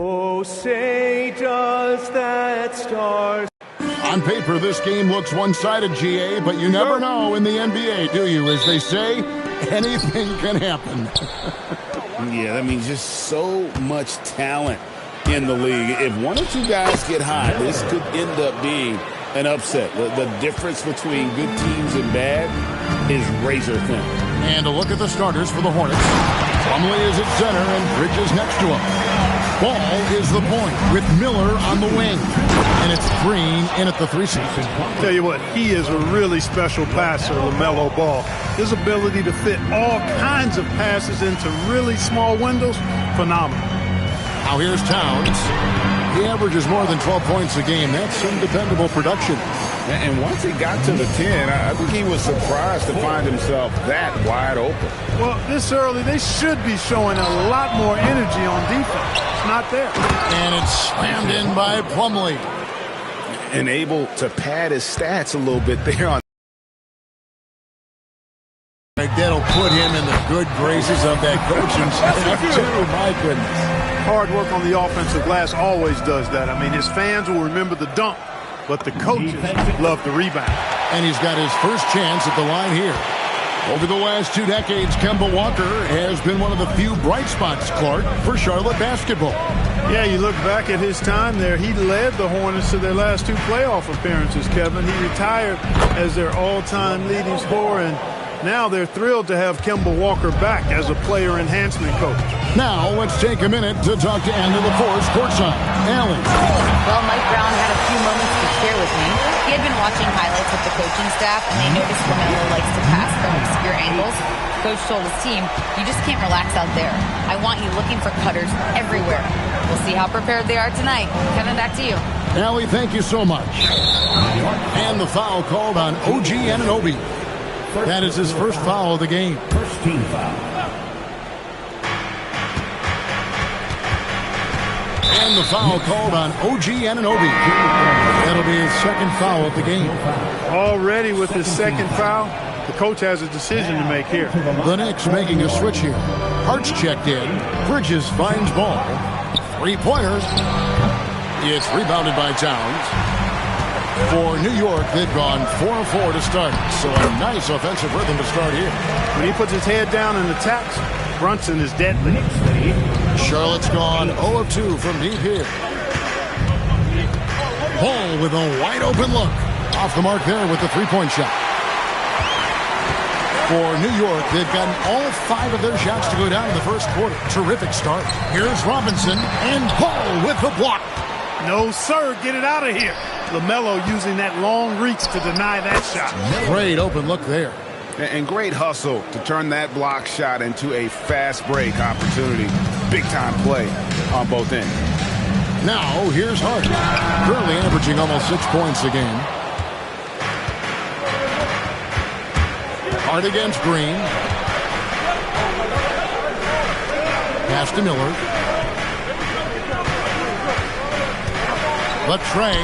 Oh, say does that star... On paper, this game looks one-sided, GA, but you never know in the NBA, do you? As they say, anything can happen. Yeah, I mean, just so much talent in the league. If one or two guys get hot, this could end up being an upset. The difference between good teams and bad is razor thin. And a look at the starters for the Hornets. Plumlee is at center and Bridges next to him. Ball is the point with Miller on the wing. And it's Green in at the 3-6. Tell you what, he is a really special passer, LaMelo Ball. His ability to fit all kinds of passes into really small windows, phenomenal. Now here's Towns. He averages more than 12 points a game. That's some dependable production. And once he got to the 10, I think he was surprised to find himself that wide open. Well, this early, they should be showing a lot more energy on defense. It's not there. And it's slammed in by Plumlee. And able to pad his stats a little bit there on. That'll put him in the good graces of that coaching staff, too. My goodness. Hard work on the offensive glass always does that. I mean, his fans will remember the dunk, but the coaches love the rebound. And he's got his first chance at the line here. Over the last 2 decades, Kemba Walker has been one of the few bright spots, Clark, for Charlotte basketball. Yeah, you look back at his time there, he led the Hornets to their last 2 playoff appearances, Kevin. He retired as their all-time leading scorer, and now they're thrilled to have Kemba Walker back as a player enhancement coach. Now let's take a minute to talk to Anna LaForce courtside. Allen. Well, Mike Brown had a few moments to share with me. He had been watching highlights with the coaching staff, and they noticed LaMelo likes to pass from obscure angles. Coach told his team, you just can't relax out there. I want you looking for cutters everywhere. We'll see how prepared they are tonight. Kevin, back to you. Allie, thank you so much. And the foul called on OG Anunoby. That is his first foul of the game. First team foul. And the foul called on OG Anunoby. That'll be his second foul of the game. Already with his second foul, the coach has a decision to make here. The Knicks making a switch here. Hart's checked in. Bridges finds ball. 3-pointer. It's rebounded by Towns. For New York, they've gone 4-4 to start. So a nice offensive rhythm to start here. When he puts his head down and attacks, Brunson is deadly. Charlotte's gone 0-2 from deep here. Ball with a wide open look. Off the mark there with the 3-point shot. For New York, they've gotten all 5 of their shots to go down in the first quarter. Terrific start. Here's Robinson and Ball with the block. No, sir. Get it out of here. LaMelo using that long reach to deny that shot. Great open look there. And great hustle to turn that block shot into a fast break opportunity. Big-time play on both ends. Now, here's Hart. Currently averaging almost 6 points a game. Hart against Green. Pass to Miller. Latrey.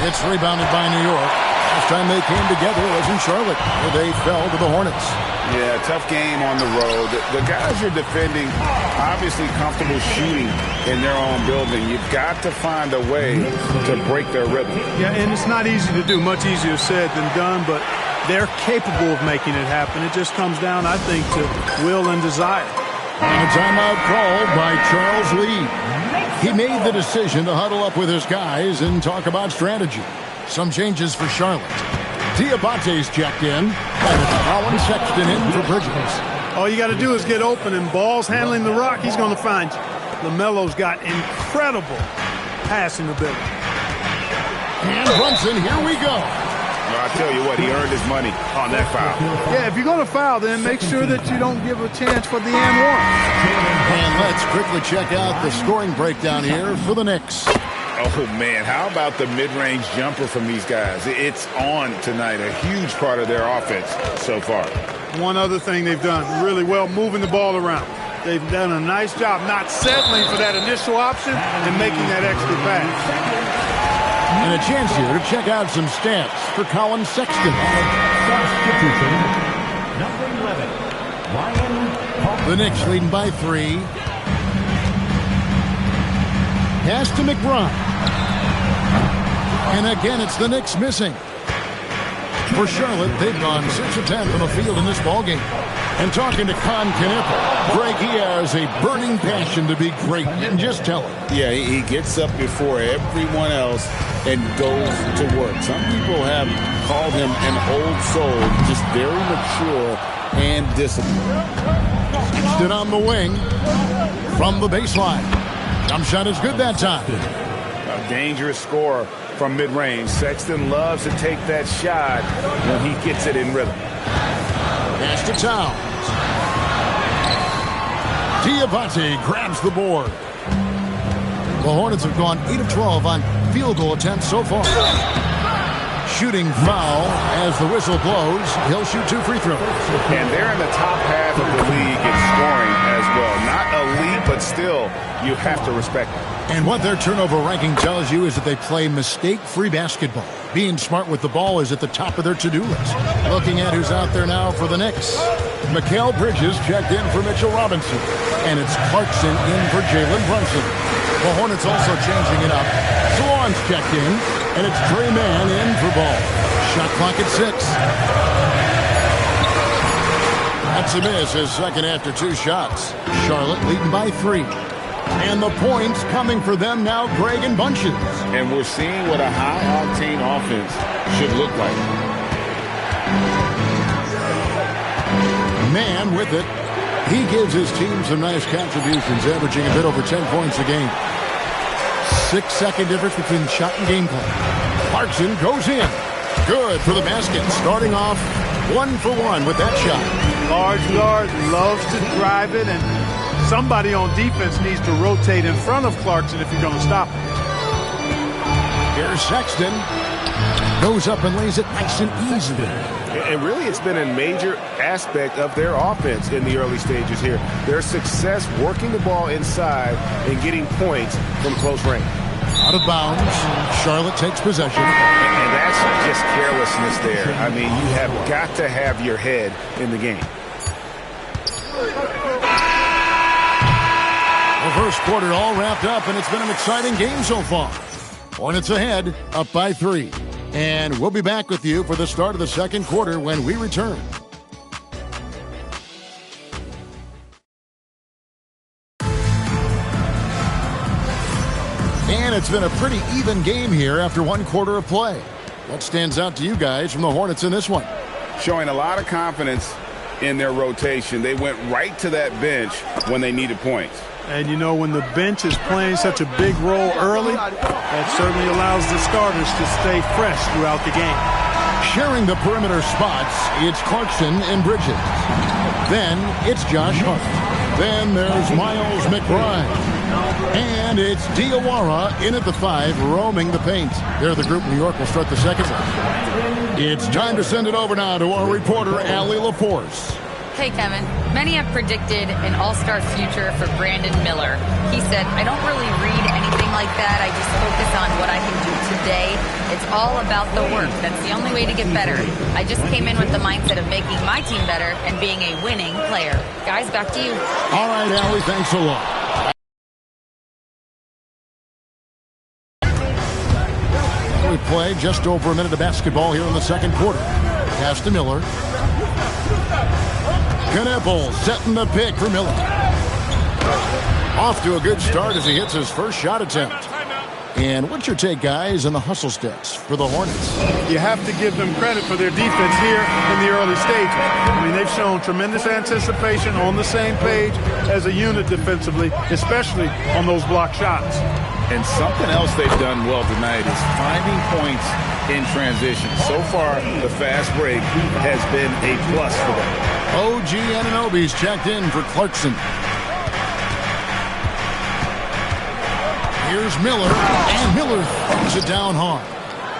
It's rebounded by New York. Last time they came together was in Charlotte, where they fell to the Hornets. Yeah, tough game on the road. The guys are defending, obviously comfortable shooting in their own building. You've got to find a way to break their rhythm. Yeah, and it's not easy to do. Much easier said than done, but they're capable of making it happen. It just comes down, I think, to will and desire. And a timeout called by Charles Lee. He made the decision to huddle up with his guys and talk about strategy. Some changes for Charlotte. Diabate's checked in, and Colin Sexton in for Bridges. All you got to do is get open, and Ball's handling the rock. He's going to find you. LaMelo's got incredible passing ability. And Brunson, here we go. Well, I tell you what, he earned his money on that foul. Yeah, if you're going to foul, then make sure that you don't give a chance for the and one. And let's quickly check out the scoring breakdown here for the Knicks. Oh, man, how about the mid-range jumper from these guys? It's on tonight, a huge part of their offense so far. One other thing they've done really well, moving the ball around. They've done a nice job not settling for that initial option and making that extra pass. And a chance here to check out some stats for Colin Sexton. Substitution, number 11, Ryan Hawkins. The Knicks leading by 3. Pass to McBride. And again, it's the Knicks missing. For Charlotte, they've gone 6 of 10 from the field in this ballgame. And talking to Con Knippel, Greg, he has a burning passion to be great. And just tell him. Yeah, he gets up before everyone else and goes to work. Some people have called him an old soul, just very mature and disciplined. Stood on the wing from the baseline. Jump shot is good that time. A dangerous scorer from mid-range. Sexton loves to take that shot when he gets it in rhythm. Pass to Towns. Diabate grabs the board. The Hornets have gone 8 of 12 on field goal attempts so far. Shooting foul as the whistle blows. He'll shoot 2 free throws. And they're in the top half of the league in scoring as well. Not elite, but still, you have to respect them. And what their turnover ranking tells you is that they play mistake-free basketball. Being smart with the ball is at the top of their to-do list. Looking at who's out there now for the Knicks. Mikal Bridges checked in for Mitchell Robinson. And it's Clarkson in for Jalen Brunson. The Hornets also changing it up. Salon's checked in, and it's Trey Mann in for Ball. Shot clock at 6. That's a miss, his second after 2 shots. Charlotte leading by 3. And the points coming for them now, Greg, in bunches. And we're seeing what a high-octane offense should look like. Mann with it. He gives his team some nice contributions, averaging a bit over 10 points a game. 6-second difference between shot and game play. Clarkson goes in. Good for the basket. Starting off 1 for 1 with that shot. Large guard loves to drive it, and somebody on defense needs to rotate in front of Clarkson if you're going to stop him. Here's Sexton. Goes up and lays it nice and easy. And really, it's been a major aspect of their offense in the early stages here. Their success working the ball inside and getting points from close range. Out of bounds. Charlotte takes possession. And that's just carelessness there. I mean, you have got to have your head in the game. The first quarter all wrapped up, and it's been an exciting game so far. Hornets ahead, up by 3. And we'll be back with you for the start of the second quarter when we return. And it's been a pretty even game here after 1 quarter of play. What stands out to you guys from the Hornets in this one? Showing a lot of confidence in their rotation. They went right to that bench when they needed points. And you know, when the bench is playing such a big role early, that certainly allows the starters to stay fresh throughout the game. Sharing the perimeter spots, it's Clarkson and Bridges. Then it's Josh Hart. Then there's Miles McBride. And it's Diawara in at the 5, roaming the paint. There the group. New York will start the second one. It's time to send it over now to our reporter, Allie LaForce. Hey, Kevin. Many have predicted an all-star future for Brandon Miller. He said, I don't really read anything like that. I just focus on what I can do today. It's all about the work. That's the only way to get better. I just came in with the mindset of making my team better and being a winning player. Guys, back to you. All right, Allie, thanks a lot. We play just over a minute of basketball here in the second quarter. Pass to Miller. Knippel setting the pick for Miller. Off to a good start as he hits his first shot attempt. And what's your take, guys, on the hustle stats for the Hornets? You have to give them credit for their defense here in the early stages. I mean, they've shown tremendous anticipation, on the same page as a unit defensively, especially on those block shots. And something else they've done well tonight is finding points in transition. So far, the fast break has been a plus for them. OG Anunoby's checked in for Clarkson. Here's Miller, and Miller throws it down hard.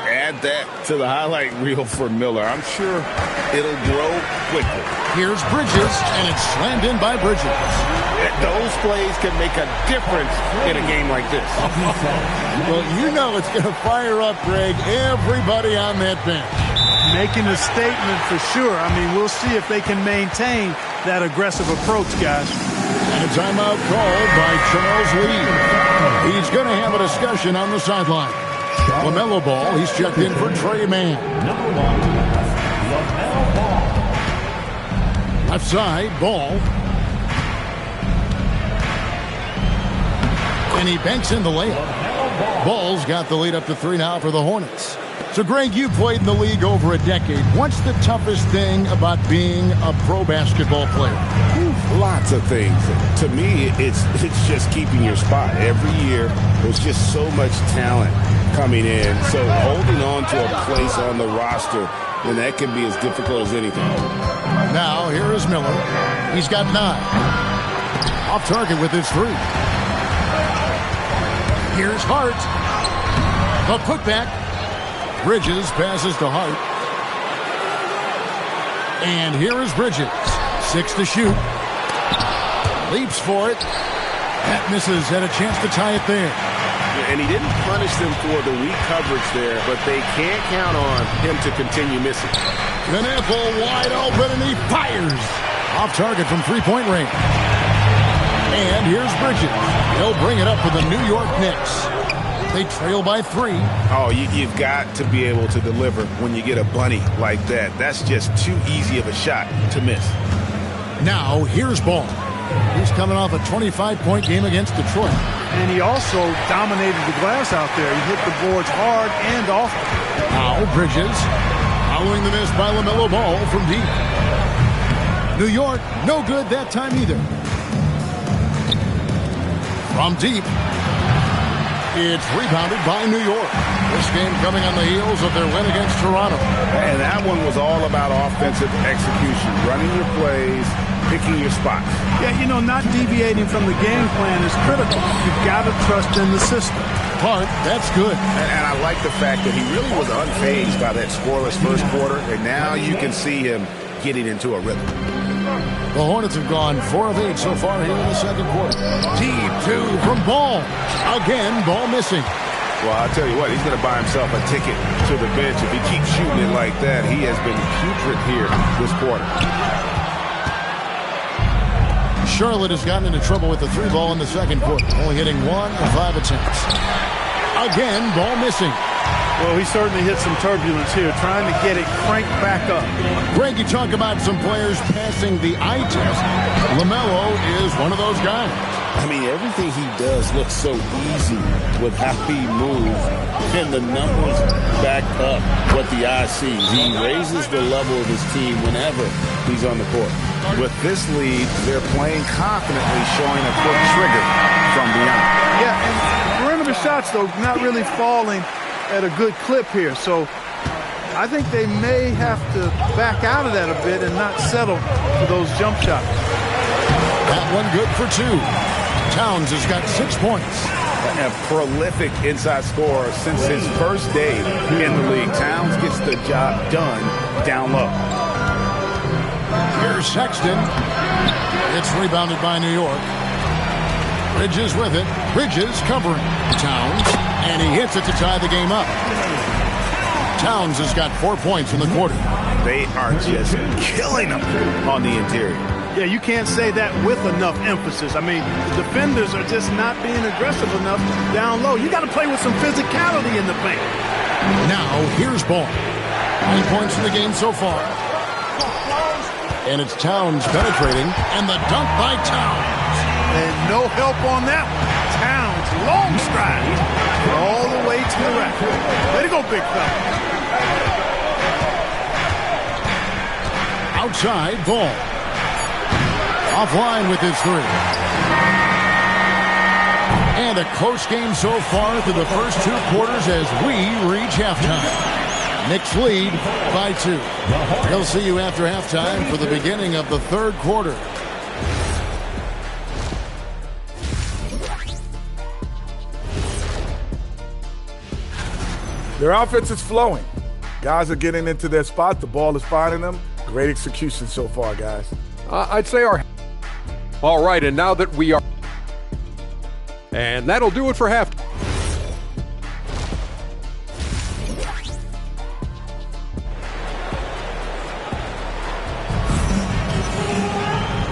Add that to the highlight reel for Miller. I'm sure it'll grow quickly. Here's Bridges, and it's slammed in by Bridges. Those plays can make a difference in a game like this. Well, you know it's going to fire up, Greg, everybody on that bench. Making a statement for sure. I mean, we'll see if they can maintain that aggressive approach, guys. And a timeout called by Charles Lee. He's going to have a discussion on the sideline. LaMelo Ball, he's checked in for Trey Mann. Number 1, LaMelo Ball. Left side, Ball. And he banks in the layup. Ball's got the lead up to 3 now for the Hornets. So, Greg, you played in the league over a decade. What's the toughest thing about being a pro basketball player? Lots of things. To me, it's just keeping your spot. Every year, there's just so much talent coming in. So holding on to a place on the roster, then that can be as difficult as anything. Now, here is Miller. He's got 9. Off target with his 3. Here's Hart. The putback. Bridges passes to Hart. And here is Bridges. 6 to shoot. Leaps for it. That misses. Had a chance to tie it there. And he didn't punish them for the weak coverage there, but they can't count on him to continue missing. Knapple wide open, and he fires. Off target from three-point range. And here's Bridges. He'll bring it up for the New York Knicks. They trail by 3. Oh, you've got to be able to deliver when you get a bunny like that. That's just too easy of a shot to miss. Now, here's Ball. He's coming off a 25-point game against Detroit. And he also dominated the glass out there. He hit the boards hard and often. Now, Bridges, following the miss by LaMelo Ball from deep. New York, no good that time either. From deep. It's rebounded by New York. This game coming on the heels of their win against Toronto. And that one was all about offensive execution, running your plays, picking your spots. Yeah, you know, not deviating from the game plan is critical. You've got to trust in the system. Hart, that's good. And I like the fact that he really was unfazed by that scoreless first quarter, and now you can see him getting into a rhythm. The Hornets have gone 4 of 8 so far here in the second quarter. Deep 2 from Ball. Again, Ball missing. Well, I'll tell you what, he's going to buy himself a ticket to the bench. If he keeps shooting it like that, he has been putrid here this quarter. Charlotte has gotten into trouble with the 3 ball in the second quarter, only hitting 1 of 5 attempts. Again, Ball missing. Well, he certainly hit some turbulence here, trying to get it cranked back up. Greg, you talk about some players passing the eye test. LaMelo is one of those guys. I mean, everything he does looks so easy with how he moves, and the numbers back up what the eye sees. He raises the level of his team whenever he's on the court. With this lead, they're playing confidently, showing a quick trigger from beyond. Yeah, and perimeter shots, though, not really falling at a good clip here. So I think they may have to back out of that a bit and not settle for those jump shots. That one good for 2. Towns has got 6 points. A prolific inside scorer since his first day in the league. Towns gets the job done down low. Here's Sexton. It's rebounded by New York. Bridges with it. Bridges covering Towns. And he hits it to tie the game up. Towns has got 4 points in the quarter. They are just killing them on the interior. Yeah, you can't say that with enough emphasis. I mean, the defenders are just not being aggressive enough down low. You got to play with some physicality in the paint. Now, here's Ball. 9 points in the game so far. And it's Towns penetrating. And the dunk by Towns. And no help on that one. Towns, long stride, all the way to the rack. Way to go, big fella. Outside, Ball. Offline with his 3. And a close game so far through the first 2 quarters as we reach halftime. Knicks lead by 2. We'll see you after halftime for the beginning of the third quarter. Their offense is flowing. Guys are getting into their spot. The ball is finding them. Great execution so far, guys. I'd say our... All right, and now that we are... And that'll do it for half.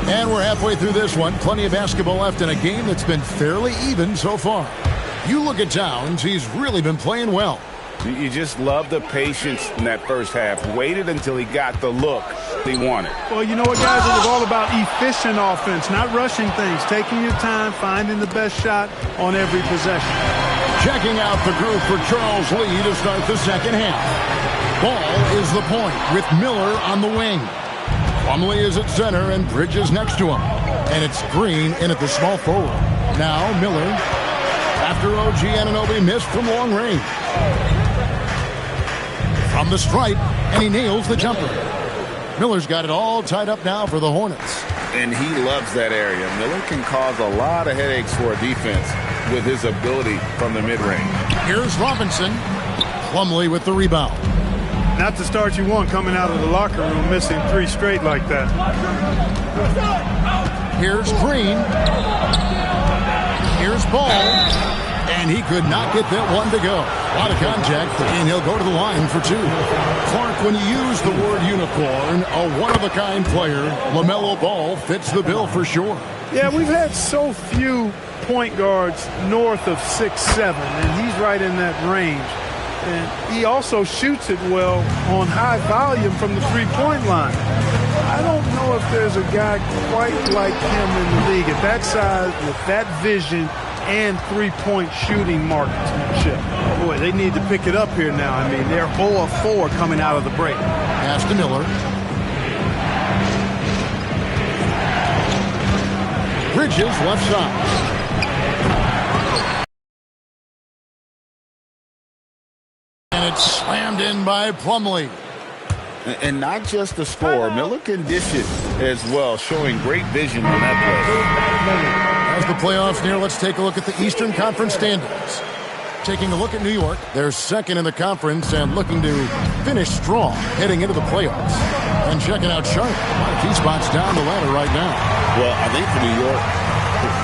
And we're halfway through this one. Plenty of basketball left in a game that's been fairly even so far. You look at Towns, he's really been playing well. You just love the patience in that first half. Waited until he got the look he wanted. Well, you know what, guys? It was all about efficient offense, not rushing things, taking your time, finding the best shot on every possession. Checking out the group for Charles Lee to start the second half. Ball is the point with Miller on the wing. Plumlee is at center and Bridges next to him. And it's Green in at the small forward. Now Miller, after OG Anunoby missed from long range. From the stripe, and he nails the jumper. Miller's got it all tied up now for the Hornets. And he loves that area. Miller can cause a lot of headaches for a defense with his ability from the mid-range. Here's Robinson. Plumlee with the rebound. Not the start you want coming out of the locker room, missing 3 straight like that. Here's Green. Here's Ball. And he could not get that one to go. A lot of contact, and he'll go to the line for 2. Clark, when you use the word unicorn, a one-of-a-kind player, LaMelo Ball fits the bill for sure. Yeah, we've had so few point guards north of 6'7", and he's right in that range. And he also shoots it well on high volume from the three-point line. I don't know if there's a guy quite like him in the league at that size with that vision and three-point shooting marksmanship. Boy, they need to pick it up here now. I mean, they're 0 of 4 coming out of the break. Pass to Miller. Bridges left side. And it's slammed in by Plumlee. And not just the score. Miller can dish it as well, showing great vision on that play. As the playoffs near, let's take a look at the Eastern Conference standings. Taking a look at New York, they're second in the conference and looking to finish strong heading into the playoffs. And checking out Charlotte, a lot of key spots down the ladder right now. Well, I think for New York,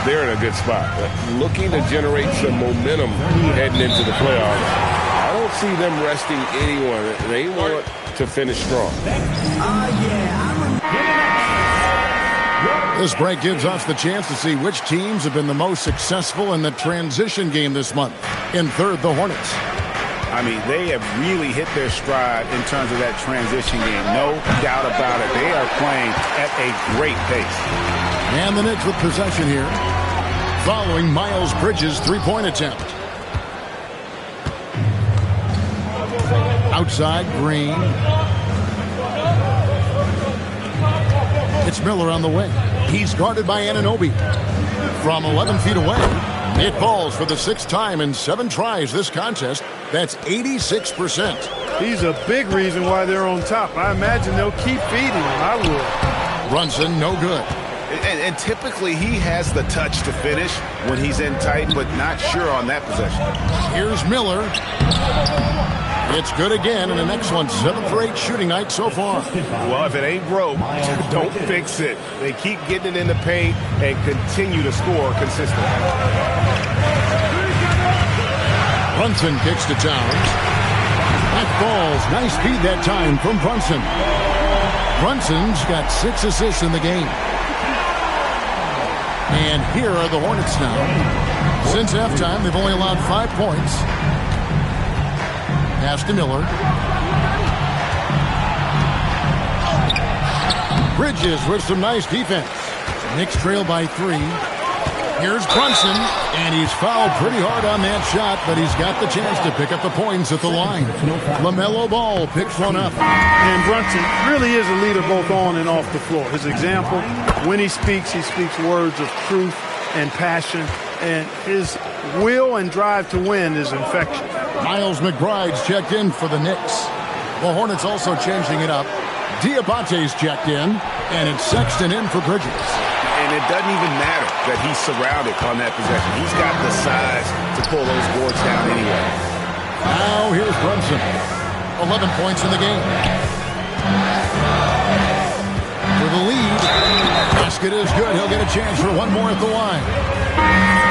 they're in a good spot. Looking to generate some momentum heading into the playoffs. I don't see them resting anyone. They want to finish strong. This break gives us the chance to see which teams have been the most successful in the transition game this month. In third, the Hornets. I mean, they have really hit their stride in terms of that transition game. No doubt about it. They are playing at a great pace. And the Knicks with possession here, following Miles Bridges' three-point attempt. Outside, Green. It's Miller on the wing. He's guarded by Anunoby. From 11 feet away, it falls for the 6th time in 7 tries this contest. That's 86%. He's a big reason why they're on top. I imagine they'll keep feeding him. I would. Brunson, no good. And typically he has the touch to finish when he's in tight, but not sure on that possession. Here's Miller. It's good again, and an excellent 7 for 8 shooting night so far. Well, if it ain't broke, don't fix it. They keep getting it in the paint and continue to score consistently. Brunson kicks to Towns. That falls. Nice feed that time from Brunson. Brunson's got 6 assists in the game. And here are the Hornets now. Since halftime, they've only allowed 5 points. Pass to Miller. Bridges with some nice defense. Knicks trail by 3. Here's Brunson, and he's fouled pretty hard on that shot, but he's got the chance to pick up the points at the line. LaMelo Ball picks one up. And Brunson really is a leader both on and off the floor. His example, when he speaks words of truth and passion, and his will and drive to win is infectious. Miles McBride's checked in for the Knicks. The Hornets also changing it up. Diabate's checked in, and it's Sexton in for Bridges. And it doesn't even matter that he's surrounded on that possession. He's got the size to pull those boards down anyway. Now here's Brunson. 11 points in the game. For the lead. Basket is good. He'll get a chance for one more at the line.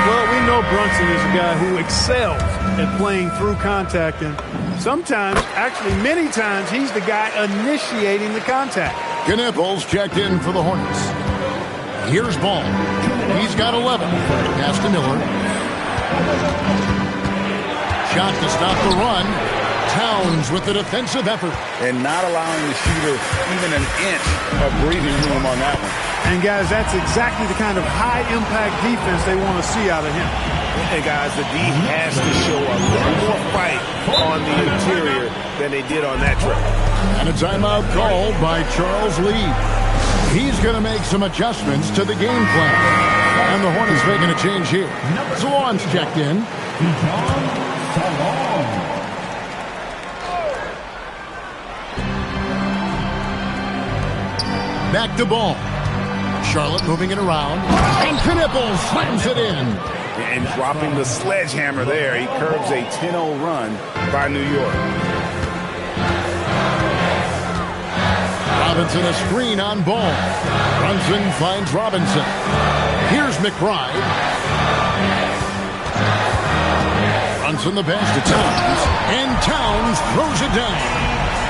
Well, we know Brunson is a guy who excels at playing through contact, and sometimes, actually many times, he's the guy initiating the contact. Knipples checked in for the Hornets. Here's Ball. He's got 11. Pass to Miller. Shot to stop the run. Towns with the defensive effort. And not allowing the shooter even an inch of breathing room on that one. And, guys, that's exactly the kind of high-impact defense they want to see out of him. And, guys, the D has to show a little more fight on the interior than they did on that trip. And a timeout called by Charles Lee. He's going to make some adjustments to the game plan. And the Hornets making a change here. Salon's checked in. Back to Ball. Charlotte moving it around. And Knipples slams it in. And dropping the sledgehammer there. He curbs a 10-0 run by New York. Robinson a screen on Ball. Brunson finds Robinson. Here's McBride. Brunson the pass to Towns. And Towns throws it down.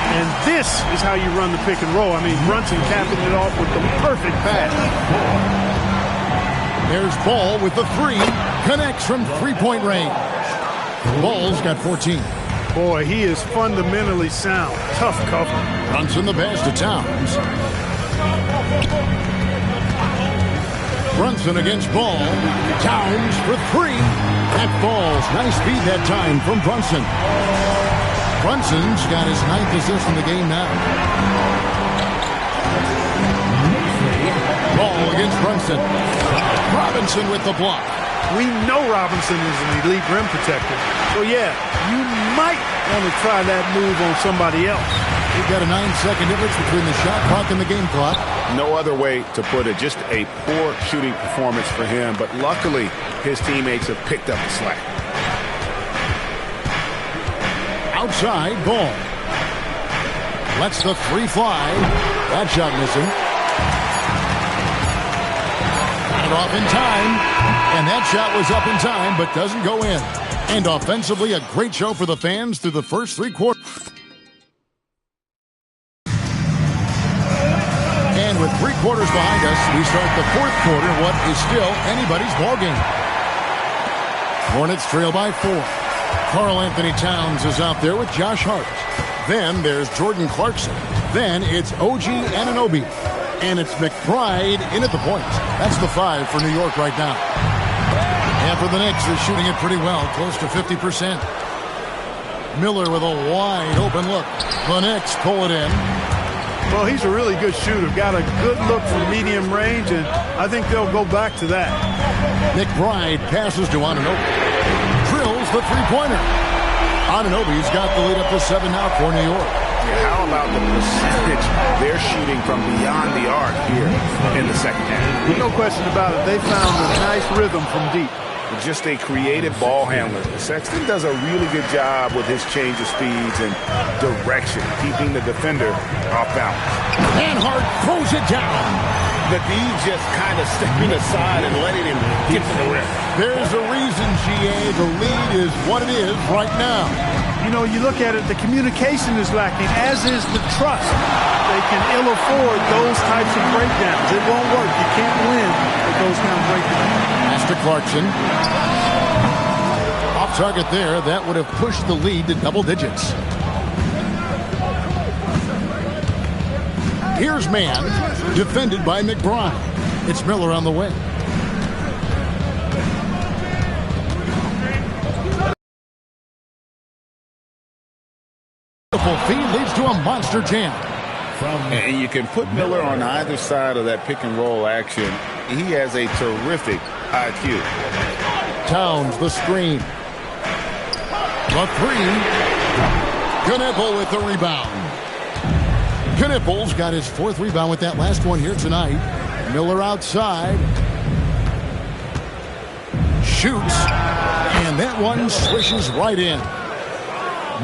And this is how you run the pick and roll. I mean, Brunson capping it off with the perfect pass. There's Ball with the three. Connects from three-point range. Ball's got 14. Boy, he is fundamentally sound. Tough cover. Brunson the pass to Towns. Brunson against Ball. Towns for three. That falls. Nice speed that time from Brunson. Brunson's got his 9th assist in the game now. Ball against Brunson. Robinson with the block. We know Robinson is an elite rim protector. So, yeah, you might want to try that move on somebody else. You've got a 9-second difference between the shot clock and the game clock. No other way to put it. Just a poor shooting performance for him. But luckily, his teammates have picked up the slack. Outside, Ball. Lets the three fly. That shot missing. Got it off in time. And that shot was up in time, but doesn't go in. And offensively, a great show for the fans through the first three quarters. And with 3 quarters behind us, we start the fourth quarter, what is still anybody's ballgame. Hornets trail by 4. Karl Anthony Towns is out there with Josh Hart. Then there's Jordan Clarkson. Then it's OG Anunoby. And it's McBride in at the point. That's the 5 for New York right now. And for the Knicks, they're shooting it pretty well, close to 50%. Miller with a wide open look. The Knicks pull it in. Well, he's a really good shooter. Got a good look from medium range, and I think they'll go back to that. McBride passes to Anunoby. Drills the three-pointer. Anunoby's got the lead up to 7 now for New York. Yeah, how about the percentage they're shooting from beyond the arc here in the second half? No question about it. They found a nice rhythm from deep. Just a creative ball handler. Sexton does a really good job with his change of speeds and direction, keeping the defender off balance. And Hart throws it down. The D just kind of stepping aside and letting him get to the rim. There's a reason, GA, the lead is what it is right now. You know, you look at it, the communication is lacking, as is the trust. They can ill afford those types of breakdowns. It won't work. You can't win with those kind of breakdowns. Pass to Clarkson. Off target there. That would have pushed the lead to double digits. Here's man, defended by McBride. It's Miller on the wing. Beautiful feed leads to a monster jam. And you can put Miller on either side of that pick and roll action. He has a terrific IQ. Towns, the screen. The three. Knippel with the rebound. Knippel's got his 4th rebound with that last one here tonight. Miller outside. Shoots. And that one swishes right in.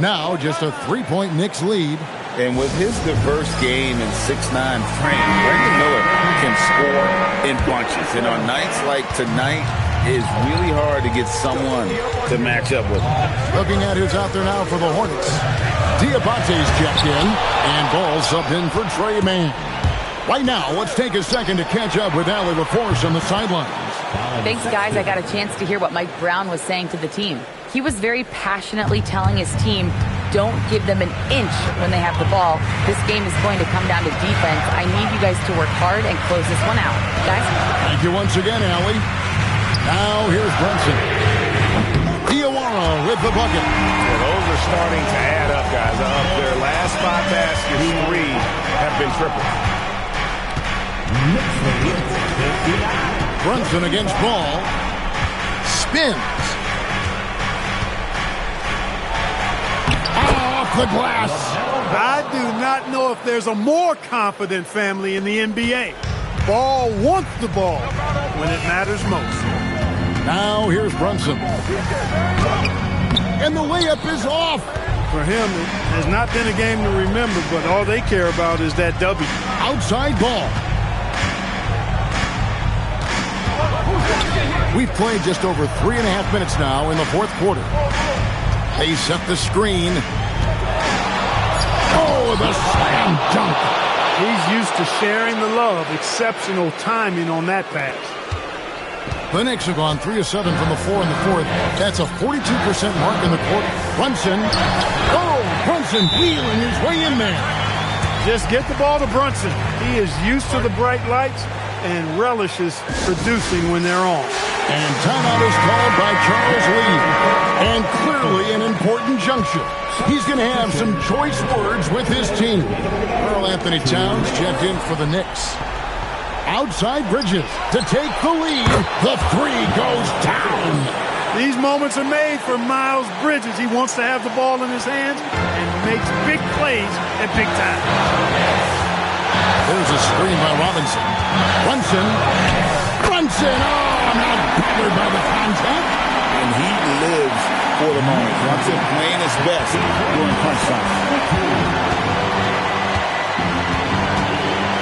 Now just a 3-point Knicks lead. And with his diverse game and 6'9" frame, Brandon Miller can score in bunches. And on nights like tonight, it's really hard to get someone to match up with him. Looking at who's out there now for the Hornets. Diabate's checked in, and Ball subbed in for Trey Mann. Right now, let's take a second to catch up with Allie LaForce on the sidelines. Thanks, guys. I got a chance to hear what Mike Brown was saying to the team. He was very passionately telling his team, don't give them an inch when they have the ball. This game is going to come down to defense. I need you guys to work hard and close this one out. Guys? Thank you once again, Allie. Now, here's Brunson. Diawara with the bucket. Well, those are starting to add up, guys. Of their last 5 baskets, 3 have been triples. Brunson against ball. Spins. Off the glass. I do not know if there's a more confident family in the NBA. Ball wants the ball when it matters most. Now here's Brunson. And the layup is off. For him, it has not been a game to remember, but all they care about is that W. Outside ball. We've played just over 3.5 minutes now in the fourth quarter. They set the screen. Oh, the slam dunk. He's used to sharing the love. Exceptional timing on that pass. The Knicks have gone 3 of 7 from the floor in the fourth. That's a 42% mark in the quarter. Brunson. Oh, Brunson wheeling his way in there. Just get the ball to Brunson. He is used to the bright lights and relishes producing when they're on. And timeout is called by Charles Lee. And clearly an important juncture. He's going to have some choice words with his team. Karl Anthony Towns checked in for the Knicks. Outside Bridges to take the lead. The 3 goes down. These moments are made for Miles Bridges. He wants to have the ball in his hands and makes big plays at big time. There's a screen by Robinson. Brunson. Oh, not bothered by the contact. And he lives for the moment. Brunson playing his best during crunch time.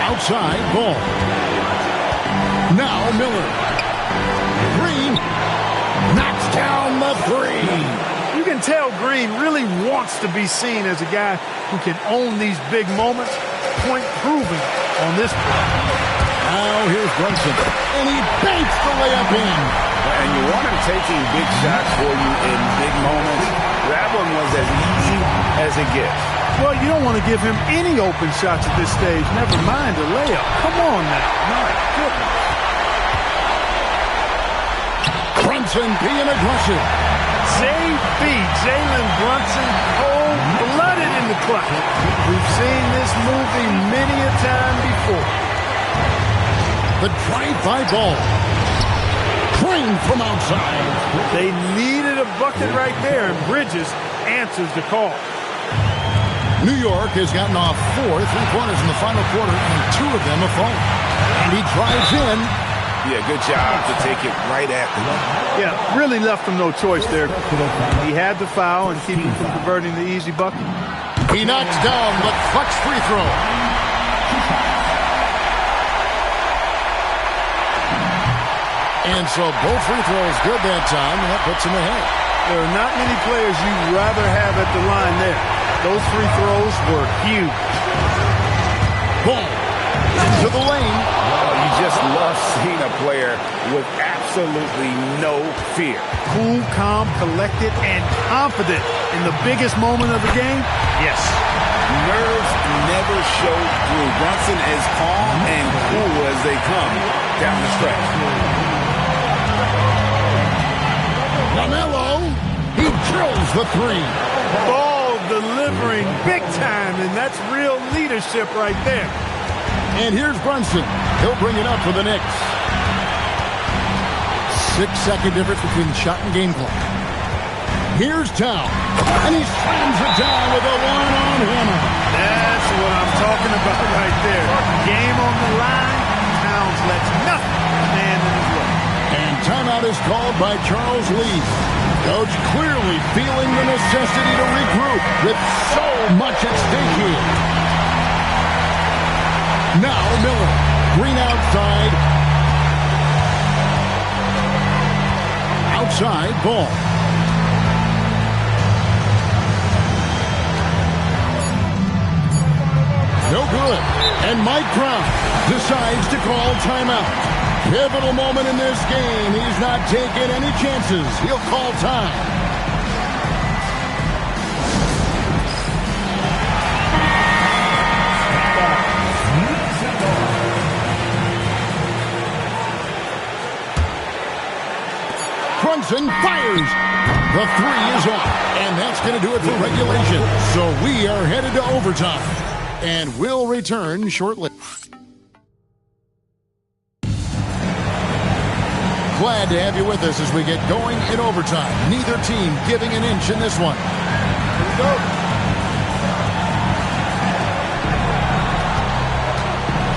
Outside ball. Now Miller. Green knocks down the 3. You can tell Green really wants to be seen as a guy who can own these big moments. Point proven on this play. Now here's Brunson. And he banks the layup in. And you want him taking big shots for you in big moments. That one was as easy as it gets. Well, you don't want to give him any open shots at this stage. Never mind a layup. Come on now. My goodness. Brunson being aggressive. JB, Jalen Brunson, cold-blooded in the clutch. We've seen this movie many a time before. The drive-by ball. Crane from outside. They needed a bucket right there, and Bridges answers the call. New York has gotten off 4 3-pointers in the final quarter, and 2 of them have fallen. And he drives in. Yeah, good job to take it right after him. Yeah, really left him no choice there. He had to foul and keep him from converting the easy bucket. He knocks down the clutch free throw. And so both free throws good that time, and that puts him ahead. There are not many players you'd rather have at the line there. Those free throws were huge. Ball into the lane. You just love seeing a player with absolutely no fear. Cool, calm, collected, and confident in the biggest moment of the game? Yes. Nerves never show through. Brunson is calm and cool as they come down the stretch. LaMelo, he drills the 3. Ball delivering big time, and that's real leadership right there. And here's Brunson. He'll bring it up for the Knicks. 6-second difference between the shot and game clock. Here's Towns, and he slams it down with a one-on hammer. That's what I'm talking about right there. Game on the line, Towns lets nothing stand in his way. And timeout is called by Charles Lee. Coach clearly feeling the necessity to regroup with so much at stake here. Now Miller, Green outside. Outside ball. No good. And Mike Brown decides to call timeout. Pivotal moment in this game. He's not taking any chances. He'll call time. Brunson fires. The three is off. And that's going to do it for regulation. So we are headed to overtime. And we'll return shortly. Glad to have you with us as we get going in overtime. Neither team giving an inch in this one. Here we go.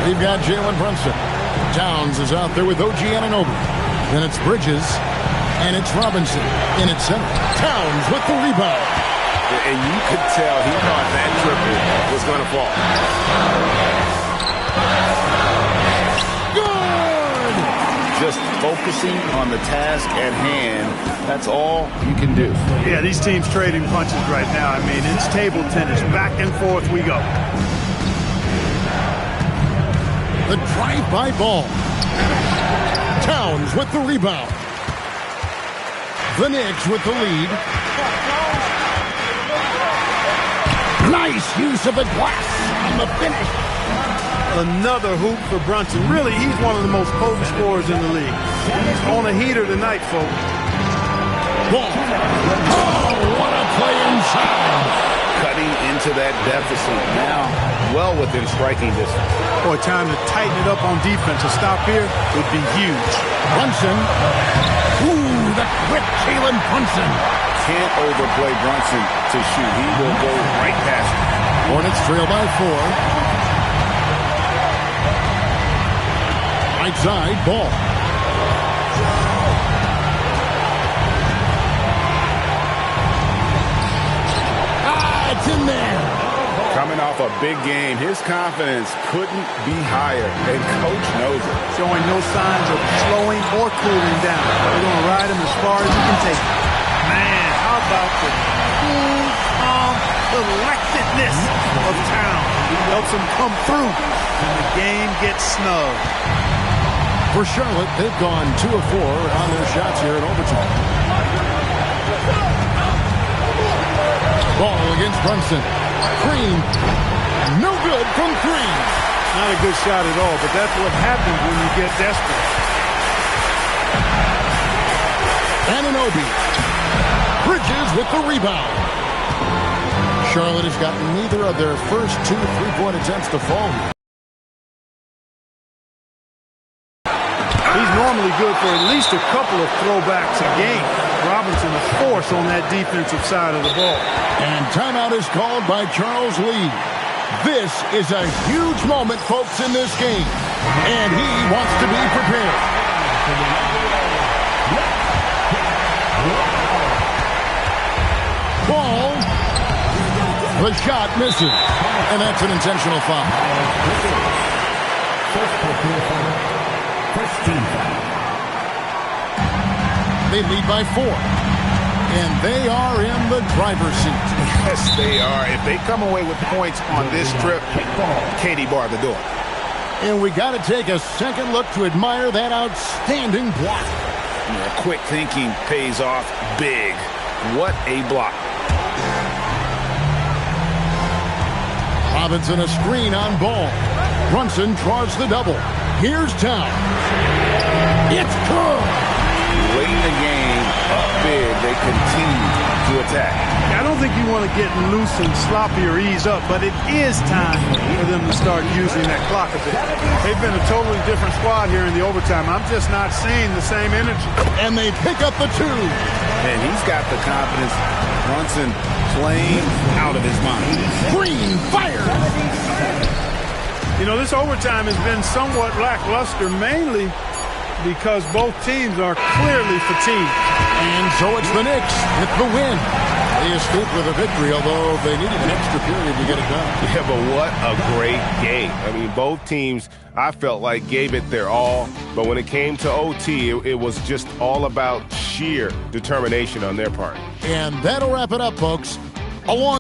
We've got Jalen Brunson. Towns is out there with OG Anunoby. Then it's Bridges. And it's Robinson in its center. Towns with the rebound. And you could tell he thought that triple was going to fall. Good! Just focusing on the task at hand. That's all you can do. Yeah, these teams trading punches right now. I mean, it's table tennis. Back and forth we go. The drive-by ball. Towns with the rebound. The Knicks with the lead. Nice use of the glass on the finish. Another hoop for Brunson. Really, he's one of the most potent scorers in the league. He's on a heater tonight, folks. Ball. Oh, what a play inside. Cutting into that deficit now, well within striking distance. Boy, time to tighten it up on defense. A stop here would be huge. Brunson. Ooh, the quick Jalen Brunson. Can't overplay Brunson to shoot. He will go right past him. Hornets trail by 4. Right side, ball. It's in there. Coming off a big game, his confidence couldn't be higher, and Coach knows it. Showing no signs of slowing or cooling down. They're going to ride him as far as he can take him. Man, how about the cool, calm collectedness of Town? He helps him come through, and the game gets snug. For Charlotte, they've gone 2 of 4 on their shots here in overtime. Ball against Brunson. Green. No good from 3. Not a good shot at all, but that's what happens when you get desperate. Anunoby. Bridges with the rebound. Charlotte has gotten neither of their first 2 3-point attempts to fall. He's normally good for at least a couple of throwbacks a game. Robinson a force on that defensive side of the ball. And timeout is called by Charles Lee. This is a huge moment, folks, in this game. And he wants to be prepared. Ball. The shot misses. And that's an intentional foul. They lead by 4. And they are in the driver's seat. Yes, they are. If they come away with points on this trip, Katie bar the door. And we got to take a second look to admire that outstanding block. Yeah, quick thinking pays off big. What a block. Robinson a screen on ball. Brunson draws the double. Here's Town. It's good. Late in the game, up big, they continue to attack. I don't think you want to get loose and sloppy or ease up, but it is time for them to start using that clock a bit. They've been a totally different squad here in the overtime. I'm just not seeing the same energy. And they pick up the 2. And he's got the confidence. Brunson playing out of his mind. Green fires. You know, this overtime has been somewhat lackluster, mainly because both teams are clearly fatigued. And so it's the Knicks with the win. They escaped with a victory, although they needed an extra period to get it done. Yeah, but what a great game. I mean, both teams, I felt like, gave it their all. But when it came to OT, it was just all about sheer determination on their part. And that'll wrap it up, folks. Along